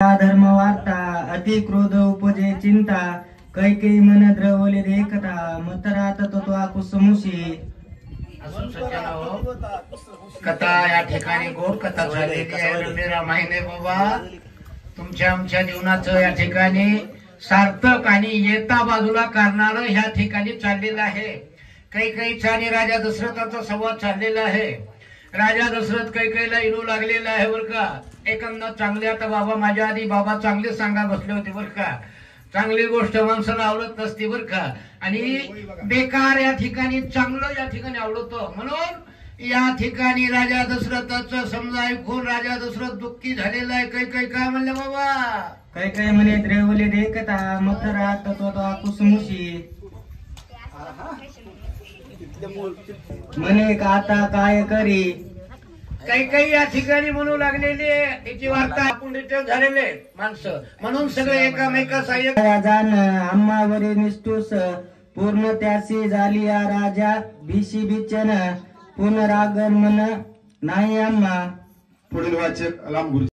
धर्म वार्ता अति क्रोध उपजे चिंता कैकेयी मन द्रवले देखता मतरात तत्वा कुसमुशी। कथा या ठिकाणी गोड कथा झालेली आहे रामायण बाबा। तुमच्या आमच्या जीवनाचं या ठिकाणी सार्थक आणि येता बाजूला करणारं ह्या ठिकाणी चाललेलं आहे। कैकेयीचा आणि राजा दशरथाचा संवाद चाललेला आहे। राजा दशरथ कैकेयीला इनू लागलेला आहे बर का। एकंदर चांगले आता बाबा माझ्या आधी बाबा चांगले सांगा बसले होते बर का। चांगली गोष्ट माणसाला आवडत नसते बर का। आणि बेकार या ठिकाणी चांगलं या ठिकाणी आवडतं। म्हणून या ठिकाणी राजा दशरथाचं समजा ऐकून राजा दशरथ दुःखी झालेला आहे। कैकेयी काय म्हणले बाबा? कैकेयी म्हणे द्रवले देखता मतरात तत्वा कुसमुशी। म्हणे का आता काय करी। कैकेयी या ठिकाणी म्हणू लागलेली याची वार्ता आपण डिटेल झालेले माणसं म्हणून सगळे एकामेका सहाय्यक जाण आम्हावरी निष्ठूस पूर्ण त्यासी झाली या राजा भीशी बिचन पुनरागमन नाही आम्हा। पुढील वाचक लांब